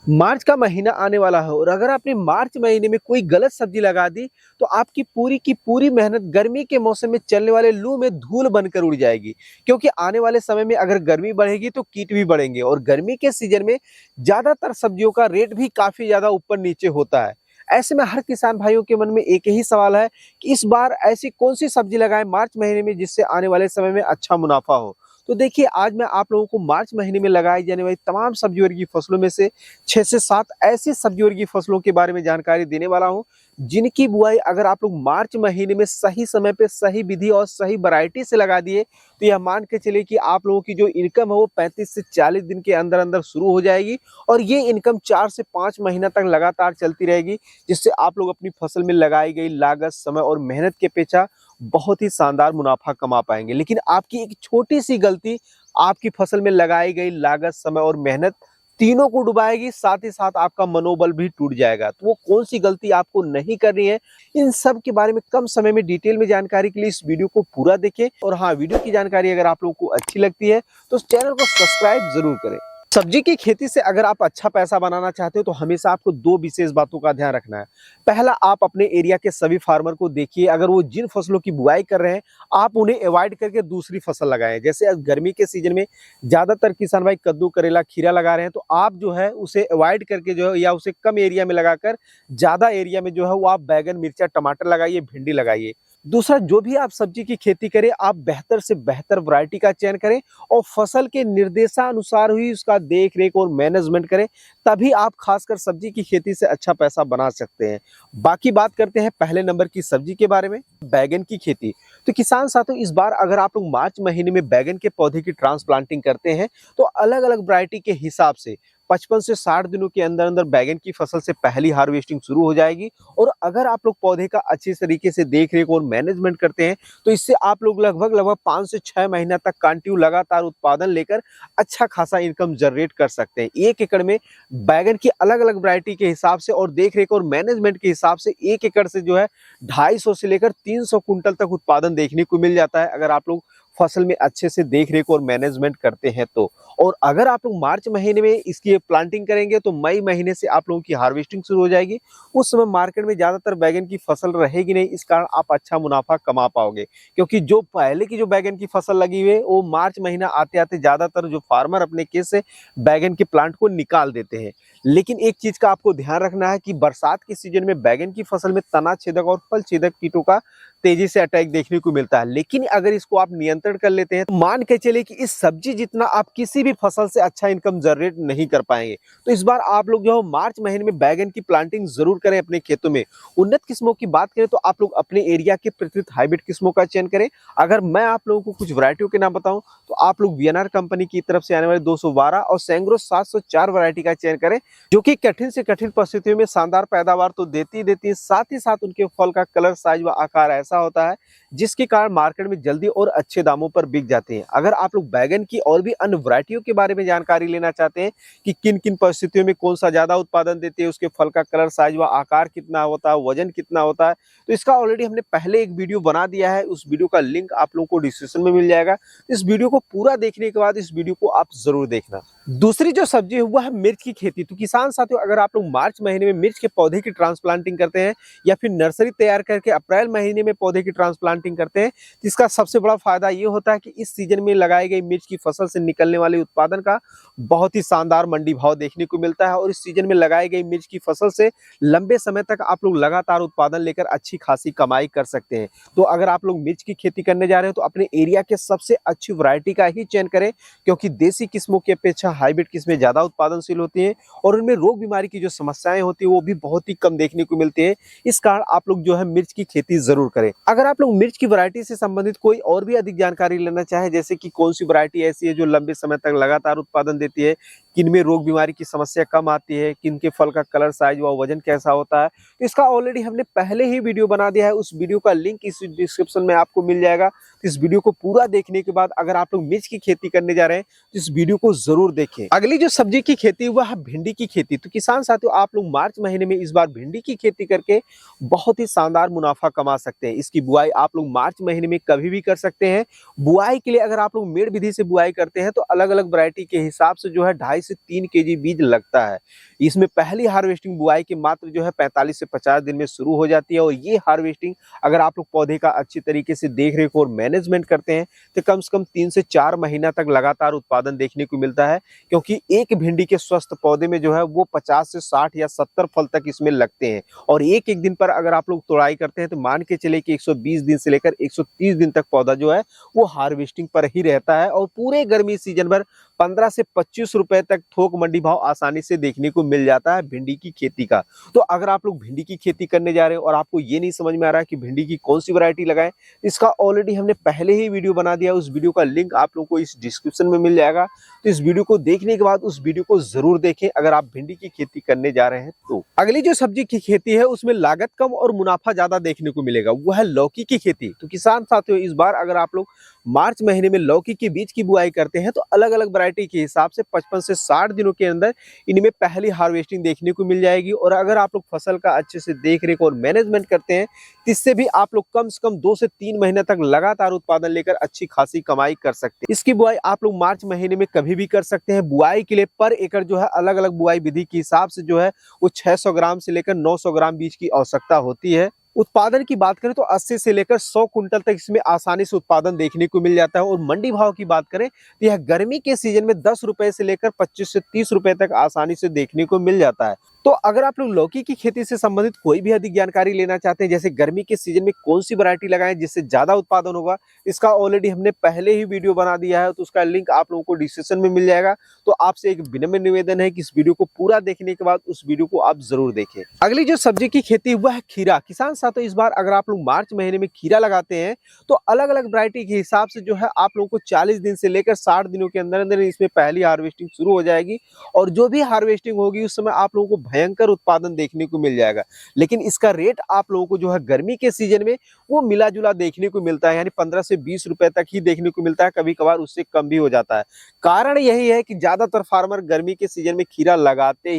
मार्च का महीना आने वाला है और अगर आपने मार्च महीने में कोई गलत सब्जी लगा दी तो आपकी पूरी की पूरी मेहनत गर्मी के मौसम में चलने वाले लू में धूल बनकर उड़ जाएगी। क्योंकि आने वाले समय में अगर गर्मी बढ़ेगी तो कीट भी बढ़ेंगे और गर्मी के सीजन में ज्यादातर सब्जियों का रेट भी काफी ज्यादा ऊपर नीचे होता है। ऐसे में हर किसान भाइयों के मन में एक ही सवाल है कि इस बार ऐसी कौन सी सब्जी लगाएं मार्च महीने में जिससे आने वाले समय में अच्छा मुनाफा हो। तो देखिए, आज मैं आप लोगों को मार्च महीने में लगाई जाने वाली तमाम सब्जी वर्गीय फसलों में से 6 से 7 ऐसी सब्जी वर्गीय फसलों के बारे में जानकारी देने वाला हूं, जिनकी बुआई अगर आप लोग मार्च महीने में सही समय पे सही विधि और सही वैरायटी से लगा दिए तो यह मान के चलिए कि आप लोगों की जो इनकम है वो 35 से 40 दिन के अंदर अंदर शुरू हो जाएगी और ये इनकम 4 से 5 महीना तक लगातार चलती रहेगी, जिससे आप लोग अपनी फसल में लगाई गई लागत, समय और मेहनत के पेछा बहुत ही शानदार मुनाफा कमा पाएंगे। लेकिन आपकी एक छोटी सी गलती आपकी फसल में लगाई गई लागत, समय और मेहनत तीनों को डुबाएगी, साथ ही साथ आपका मनोबल भी टूट जाएगा। तो वो कौन सी गलती आपको नहीं करनी है, इन सब के बारे में कम समय में डिटेल में जानकारी के लिए इस वीडियो को पूरा देखें। और हाँ, वीडियो की जानकारी अगर आप लोगों को अच्छी लगती है तो चैनल को सब्सक्राइब जरूर करें। सब्जी की खेती से अगर आप अच्छा पैसा बनाना चाहते हो तो हमेशा आपको दो विशेष बातों का ध्यान रखना है। पहला, आप अपने एरिया के सभी फार्मर को देखिए, अगर वो जिन फसलों की बुआई कर रहे हैं आप उन्हें अवॉइड करके दूसरी फसल लगाएं। जैसे आज गर्मी के सीजन में ज्यादातर किसान भाई कद्दू, करेला, खीरा लगा रहे हैं, तो आप जो है उसे अवॉइड करके जो है या उसे कम एरिया में लगाकर ज्यादा एरिया में जो है वो आप बैगन, मिर्चा, टमाटर लगाइए, भिंडी लगाइए। दूसरा, जो भी आप सब्जी की खेती करें आप बेहतर से बेहतर वैरायटी का चयन करें और फसल के निर्देशानुसार ही उसका देख रेख और मैनेजमेंट करें, तभी आप खासकर सब्जी की खेती से अच्छा पैसा बना सकते हैं। बाकी बात करते हैं पहले नंबर की सब्जी के बारे में, बैगन की खेती। तो किसान साथियों, इस बार अगर आप लोग मार्च महीने में बैगन के पौधे की ट्रांसप्लांटिंग करते हैं तो अलग अलग वैरायटी के हिसाब से 55 से 60 दिनों के अंदर अंदर बैगन की फसल से पहली हार्वेस्टिंग शुरू हो जाएगी। और अगर आप लोग पौधे का अच्छी तरीके से देख रेख और मैनेजमेंट करते हैं तो इससे आप लोग लगभग 5 से 6 महीना तक कंटिन्यू लगातार उत्पादन लेकर अच्छा खासा इनकम जनरेट कर सकते हैं। 1 एकड़ में बैगन की अलग अलग वैरायटी के हिसाब से और देख रेख और मैनेजमेंट के हिसाब से 1 एकड़ से जो है 250 से लेकर 300 कुंटल तक उत्पादन देखने को मिल जाता है, अगर आप लोग फसल में अच्छे से देख रेख और मैनेजमेंट करते हैं तो। और अगर आप लोग मार्च महीने में इसकी प्लांटिंग करेंगे तो मई महीने से आप लोगों की हार्वेस्टिंग शुरू हो जाएगी। उस समय मार्केट में ज्यादातर बैगन की फसल रहेगी नहीं, इस कारण आप अच्छा मुनाफा कमा पाओगे। क्योंकि जो पहले की जो बैगन की फसल लगी हुई है वो मार्च महीना आते आते ज्यादातर जो फार्मर अपने खेत से बैगन के प्लांट को निकाल देते हैं। लेकिन एक चीज का आपको ध्यान रखना है कि बरसात के सीजन में बैगन की फसल में तना छेदक और फल छेदक कीटों का तेजी से अटैक देखने को मिलता है। लेकिन अगर इसको आप नियंत्रण कर लेते हैं तो मान के चलिए कि इस सब्जी जितना आप किसी भी फसल से अच्छा इनकम जनरेट नहीं कर पाएंगे। तो इस बार आप लोग जो है मार्च महीने में बैगन की प्लांटिंग जरूर करें अपने खेतों में। उन्नत किस्मों की बात करें तो आप लोग अपने एरिया के प्रचलित हाइब्रिड किस्मों का चयन करें। अगर मैं आप लोगों को कुछ वैरायटियों के नाम बताऊं तो आप लोग वीएनआर कंपनी की तरफ से आने वाले 212 और सैंग्रो 704 वैरायटी का चयन करें, जो कि कठिन से कठिन परिस्थितियों में शानदार पैदावार तो देती है, साथ ही साथ उनके फल का कलर, साइज व आकार ऐसा होता है जिसके कारण मार्केट में जल्दी और अच्छे दामों पर बिक जाते हैं। अगर आप लोग बैगन की और भी अन्य वैरायटियों के बारे में जानकारी लेना चाहते हैं कि किन किन परिस्थितियों में कौन सा ज्यादा उत्पादन देती है, उसके फल का कलर, साइज व आकार कितना होता है, वजन कितना होता है, तो इसका ऑलरेडी हमने पहले एक वीडियो बना दिया है। उस वीडियो का लिंक आप लोगों को डिस्क्रिप्शन में मिल जाएगा। इस वीडियो को पूरा देखने के बाद इस वीडियो को आप जरूर देखना। दूसरी जो सब्जी है वो है मिर्च की खेती। तो किसान साथियों, अगर आप लोग मार्च महीने में मिर्च के पौधे की ट्रांसप्लांटिंग करते हैं या फिर नर्सरी तैयार करके अप्रैल महीने में पौधे की ट्रांसप्लांटिंग करते हैं तो इसका सबसे बड़ा फायदा ये होता है कि इस सीजन में लगाई गई मिर्च की फसल से निकलने वाले उत्पादन का बहुत ही शानदार मंडी भाव देखने को मिलता है। और इस सीजन में लगाई गई मिर्च की फसल से लंबे समय तक आप लोग लगातार उत्पादन लेकर अच्छी खासी कमाई कर सकते हैं। तो अगर आप लोग मिर्च की खेती करने जा रहे हो तो अपने एरिया के सबसे अच्छी वैरायटी का ही चयन करें, क्योंकि देसी किस्मों की अपेक्षा हाइब्रिड किस्में ज्यादा उत्पादनशील होती हैं और उनमें रोग बीमारी की जो समस्याएं होती है वो भी बहुत ही कम देखने को मिलती है। इस कारण आप लोग जो है मिर्च की खेती जरूर करें। अगर आप लोग मिर्च की वैरायटी से संबंधित कोई और भी अधिक जानकारी लेना चाहे, जैसे कि कौन सी वैरायटी ऐसी है जो लंबे समय तक लगातार उत्पादन देती है, किनमें रोग बीमारी की समस्या कम आती है, किनके फल का कलर, साइज व वजन कैसा होता है, तो इसका ऑलरेडी हमने पहले ही वीडियो बना दिया है। उस वीडियो का लिंक इस डिस्क्रिप्शन में आपको मिल जाएगा। तो इस वीडियो को पूरा देखने के बाद अगर आप लोग मिर्च की खेती करने जा रहे हैं तो इस वीडियो को जरूर देखें। अगली जो सब्जी की खेती हुआ है भिंडी की खेती। तो किसान साथियों, आप लोग मार्च महीने में इस बार भिंडी की खेती करके बहुत ही शानदार मुनाफा कमा सकते हैं। इसकी बुआई आप लोग मार्च महीने में कभी भी कर सकते हैं। बुआई के लिए अगर आप लोग मेड़ विधि से बुआई करते हैं तो अलग अलग वैरायटी के हिसाब से जो है 250 से 3 केजी बीज लगता है। इसमें पहली हार्वेस्टिंग बुआई के मात्र जो है 45 से 50 दिन में शुरू हो जाती है और ये हार्वेस्टिंग अगर आप लोग पौधे का अच्छी तरीके से देख रेख और मैनेजमेंट करते हैं तो कम से कम 3 से 4 महीना तक लगातार उत्पादन देखने को मिलता है, क्योंकि एक भिंडी के स्वस्थ पौधे में जो है वो 50 से 60 या 70 फल तक इसमें लगते हैं। और एक दिन पर अगर आप लोग तोड़ाई करते हैं तो मान के चले कि 120 दिन से लेकर 130 दिन तक पौधा जो है वो हार्वेस्टिंग पर ही रहता है और पूरे गर्मी सीजन भर 15 से 25 रुपए तक थोक मंडी भाव आसानी से देखने को मिल जाता है भिंडी की खेती का। तो अगर आप लोग भिंडी की खेती करने जा रहे हो और आपको ये नहीं समझ में आ रहा है कि भिंडी की कौन सी वैरायटी लगाएं, इसका ऑलरेडी हमने पहले ही वीडियो बना दिया, उस वीडियो का लिंक आप लोगों को इस डिस्क्रिप्शन में मिल जाएगा। तो इस वीडियो को देखने के बाद उस वीडियो को जरूर देखें अगर आप भिंडी की खेती करने जा रहे हैं तो। अगली जो सब्जी की खेती है उसमें लागत कम और मुनाफा ज्यादा देखने को मिलेगा, वो है लौकी की खेती। तो किसान साथियों, इस बार अगर आप लोग मार्च महीने में लौकी के बीज की बुआई करते हैं तो अलग अलग वैरायटी के हिसाब से 55 से 60 दिनों के अंदर इनमें पहली हार्वेस्टिंग देखने को मिल जाएगी। और अगर आप लोग फसल का अच्छे से देख रेख और मैनेजमेंट करते हैं तो इससे भी आप लोग कम से कम 2 से 3 महीने तक लगातार उत्पादन लेकर अच्छी खासी कमाई कर सकते हैं। इसकी बुआई आप लोग मार्च महीने में कभी भी कर सकते हैं। बुआई के लिए पर एकड़ जो है अलग अलग बुआई विधि के हिसाब से जो है वो 600 ग्राम से लेकर 900 ग्राम बीज की आवश्यकता होती है। उत्पादन की बात करें तो 80 से लेकर 100 कुंटल तक इसमें आसानी से उत्पादन देखने को मिल जाता है। और मंडी भाव की बात करें तो यह गर्मी के सीजन में 10 रुपए से लेकर 25 से 30 रुपए तक आसानी से देखने को मिल जाता है। तो अगर आप लोग लौकी की खेती से संबंधित कोई भी अधिक जानकारी लेना चाहते हैं, जैसे गर्मी के सीजन में कौन सी वैरायटी लगाएं जिससे ज्यादा उत्पादन होगा, इसका ऑलरेडी हमने पहले ही वीडियो बना दिया है, तो उसका लिंक आप लोगों को डिस्क्रिप्शन में मिल जाएगा। तो आपसे एक विनम्र निवेदन है कि इस वीडियो को पूरा देखने के बाद उस वीडियो को आप जरूर देखें। अगली जो सब्जी की खेती हुआ है खीरा। किसान साथियों, इस बार अगर आप लोग मार्च महीने में खीरा लगाते हैं तो अलग अलग वैरायटी के हिसाब से जो है आप लोगों को 40 दिन से लेकर 60 दिनों के अंदर अंदर इसमें पहली हार्वेस्टिंग शुरू हो जाएगी। और जो भी हार्वेस्टिंग होगी उस समय आप लोगों को भयंकर उत्पादन देखने को मिल जाएगा। लेकिन इसका रेट आप लोगों को जो है गर्मी के सीजन में वो मिला जुला देखने को मिलता है, यानी 15 से 20 रुपए तक ही देखने को मिलता है, कभी कभार उससे कम भी हो जाता है। कारण यही है कि ज्यादातर फार्मर गर्मी के सीजन में खीरा लगाते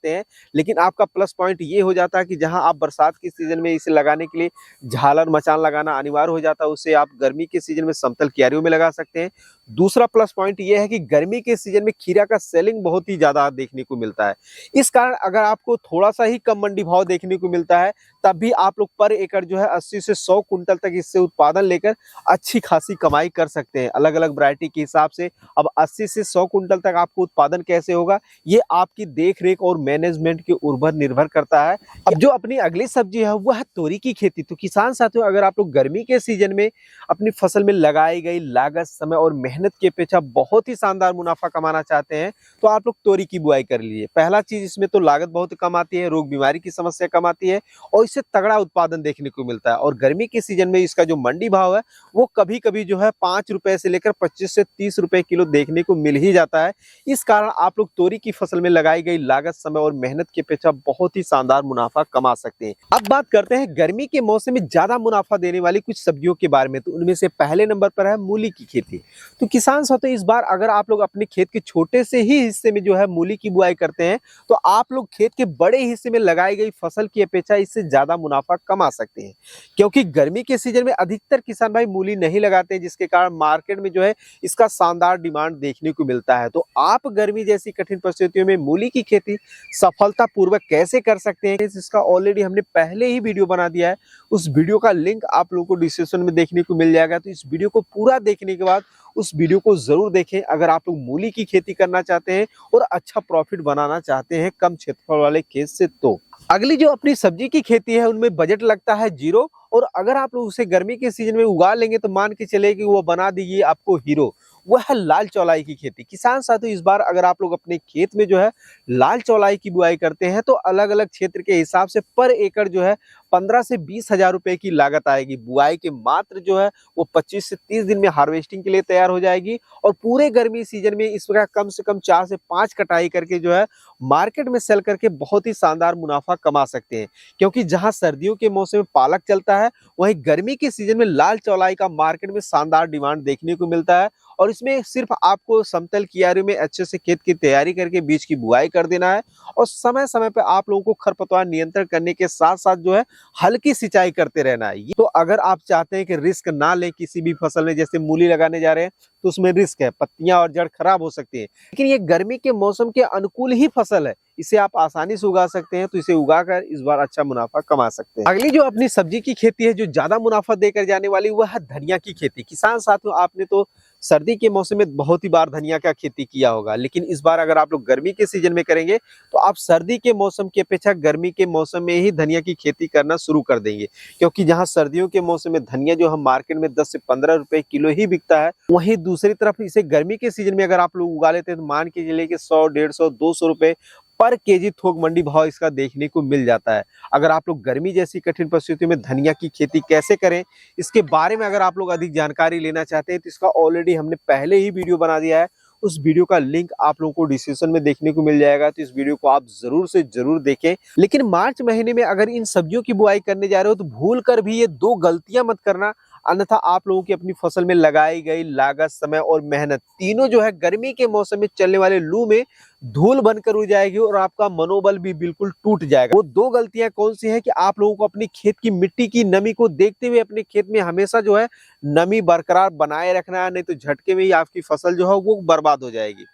हैं। लेकिन आपका प्लस पॉइंट ये हो जाता है कि जहां आप बरसात के सीजन में इसे लगाने के लिए झालर मचान लगाना अनिवार्य हो जाता है, उससे आप गर्मी के सीजन में समतल क्यारियों में लगा सकते हैं। दूसरा प्लस पॉइंट ये है कि गर्मी के सीजन में खीरा का सेलिंग बहुत ही ज्यादा देखने को मिलता है। इस कारण अगर आपको थोड़ा सा ही कम मंडी भाव देखने को मिलता है तब भी आप लोग पर एकड़ जो है 80 से 100 कुंटल तक इससे उत्पादन लेकर अच्छी खासी कमाई कर सकते हैं अलग अलग वैरायटी के हिसाब से। अब 80 से 100 कुंटल तक आपको उत्पादन कैसे होगा, ये आपकी देख रेख और मैनेजमेंट के ऊपर निर्भर करता है। अब जो अपनी अगली सब्जी है वह है तोरी की खेती। तो किसान साथियों, अगर आप लोग गर्मी के सीजन में अपनी फसल में लगाई गई लागत, समय और मेहनत की अपेक्षा बहुत ही शानदार मुनाफा कमाना चाहते हैं तो आप लोग तोरी की बुआई कर लीजिए। पहला चीज, इसमें तो लागत बहुत कम आती है, रोग बीमारी की समस्या कम आती है और इससे तगड़ा उत्पादन देखने को मिलता है। और गर्मी के सीजन में इसका जो मंडी भाव है वो कभी कभी जो है 5 रुपए से लेकर 25 से 30 रुपए किलो देखने को मिल ही जाता है। इस कारण आप लोग तोरी की फसल में लगाई गई लागत, समय और मेहनत की अपेक्षा बहुत ही शानदार मुनाफा कमा सकते हैं। अब बात करते हैं गर्मी के मौसम में ज्यादा मुनाफा देने वाली कुछ सब्जियों के बारे में। तो उनमें से पहले नंबर पर है मूली की खेती। तो किसान साथियों, इस बार अगर आप लोग अपने खेत के छोटे से ही हिस्से में जो है मूली की बुआई करते हैं तो आप लोग खेत के बड़े हिस्से में लगाई गई फसल की अपेक्षा इससे ज्यादा मुनाफा कमा सकते हैं, क्योंकि गर्मी के सीजन में अधिकतर किसान भाई मूली नहीं लगाते हैं, जिसके कारण मार्केट में जो है इसका शानदार डिमांड देखने को मिलता है। तो आप गर्मी जैसी कठिन परिस्थितियों में मूली की खेती सफलतापूर्वक कैसे कर सकते हैं, इसका ऑलरेडी हमने पहले ही वीडियो बना दिया है। उस वीडियो का लिंक आप लोगों को डिस्क्रिप्शन में देखने को मिल जाएगा। तो इस वीडियो को पूरा देखने के बाद उस वीडियो को जरूर देखें अगर आप लोग मूली की खेती करना चाहते हैं और अच्छा प्रॉफिट बनाना चाहते हैं कम क्षेत्रफल वाले खेत से। तो अगली जो अपनी सब्जी की खेती है उनमें बजट लगता है 0, और अगर आप लोग उसे गर्मी के सीजन में उगा लेंगे तो मान के चले कि वो बना देगी आपको हीरो। वह है लाल चौलाई की खेती। किसान साथियों, इस बार अगर आप लोग अपने खेत में जो है लाल चौलाई की बुआई करते हैं तो अलग अलग क्षेत्र के हिसाब से पर एकड़ जो है 15 से 20 हजार रुपए की लागत आएगी। बुआई के मात्र जो है वो 25 से 30 दिन में हार्वेस्टिंग के लिए तैयार हो जाएगी और पूरे गर्मी सीजन में इस प्रकार कम से कम 4 से 5 कटाई करके जो है मार्केट में सेल करके बहुत ही शानदार मुनाफा कमा सकते हैं। क्योंकि जहां सर्दियों के मौसम में पालक चलता है, वहीं गर्मी के सीजन में लाल चौलाई का मार्केट में शानदार डिमांड देखने को मिलता है। और इसमें सिर्फ आपको समतल कियारी में अच्छे से खेत की तैयारी करके बीज की बुआई कर देना है और समय समय पे आप लोगों को खरपतवार नियंत्रण करने के साथ साथ जो है हल्की सिंचाई करते रहना है। तो अगर आप चाहते हैं कि रिस्क ना लें किसी भी फसल में, जैसे मूली लगाने जा रहे हैं तो उसमें रिस्क है, पत्तियां और जड़ खराब हो सकती है, लेकिन ये गर्मी के मौसम के अनुकूल ही फसल है, इसे आप आसानी से उगा सकते हैं। तो इसे उगाकर इस बार अच्छा मुनाफा कमा सकते हैं। अगली जो अपनी सब्जी की खेती है जो ज्यादा मुनाफा देकर जाने वाली, वह है धनिया की खेती। किसान साथियों, आपने तो सर्दी के मौसम में बहुत ही बार धनिया का खेती किया होगा, लेकिन इस बार अगर आप लोग गर्मी के सीजन में करेंगे तो आप सर्दी के मौसम की अपेक्षा गर्मी के मौसम में ही धनिया की खेती करना शुरू कर देंगे। क्योंकि जहां सर्दियों के मौसम में धनिया जो हम मार्केट में 10 से 15 रुपए किलो ही बिकता है, वहीं दूसरी तरफ इसे गर्मी के सीजन में अगर आप लोग उगा लेते हैं तो मान के चलिए कि 100, 150, 200 रुपए पर केजी थोक मंडी भाव इसका देखने को मिल जाता है। अगर आप लोग गर्मी जैसी कठिन परिस्थितियों में धनिया की खेती कैसे करें, इसके बारे में अगर आप लोग अधिक जानकारी लेना चाहते हैं तो इसका ऑलरेडी हमने पहले ही वीडियो बना दिया है। उस वीडियो का लिंक आप लोगों को डिस्क्रिप्शन में देखने को मिल जाएगा, तो इस वीडियो को आप जरूर से जरूर देखें। लेकिन मार्च महीने में अगर इन सब्जियों की बुआई करने जा रहे हो तो भूल कर भी ये 2 गलतियां मत करना, अन्यथा आप लोगों की अपनी फसल में लगाई गई लागत, समय और मेहनत तीनों जो है गर्मी के मौसम में चलने वाले लू में धूल बनकर उड़ जाएगी और आपका मनोबल भी बिल्कुल टूट जाएगा। वो 2 गलतियां कौन सी है कि आप लोगों को अपनी खेत की मिट्टी की नमी को देखते हुए अपने खेत में हमेशा जो है नमी बरकरार बनाए रखना है, नहीं तो झटके में ही आपकी फसल जो है वो बर्बाद हो जाएगी।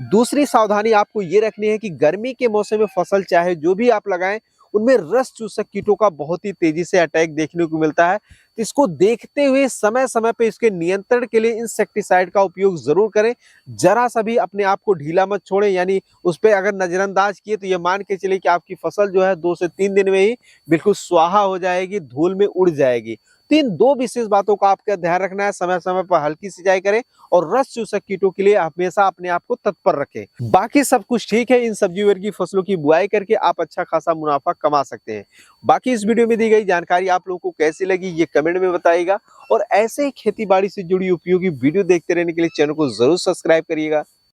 दूसरी सावधानी आपको ये रखनी है कि गर्मी के मौसम में फसल चाहे जो भी आप लगाएं, उनमें रस चूसक कीटों का बहुत ही तेजी से अटैक देखने को मिलता है। तो इसको देखते हुए समय समय पे इसके नियंत्रण के लिए इंसेक्टिसाइड का उपयोग जरूर करें। जरा सा भी अपने आप को ढीला मत छोड़ें, यानी उस पर अगर नजरअंदाज किए तो ये मान के चलिए कि आपकी फसल जो है 2 से 3 दिन में ही बिल्कुल स्वाहा हो जाएगी, धूल में उड़ जाएगी। तो इन 2 विशेष बातों का आपका ध्यान रखना है। समय समय पर हल्की सिंचाई करें और रस चूसक कीटों के लिए हमेशा अपने आप को तत्पर रखें। बाकी सब कुछ ठीक है, इन सब्जी वर्गीय फसलों की बुआई करके आप अच्छा खासा मुनाफा कमा सकते हैं। बाकी इस वीडियो में दी गई जानकारी आप लोगों को कैसी लगी ये कमेंट में बताइएगा, और ऐसे ही खेती बाड़ी से जुड़ी उपयोगी वीडियो देखते रहने के लिए चैनल को जरूर सब्सक्राइब करिएगा।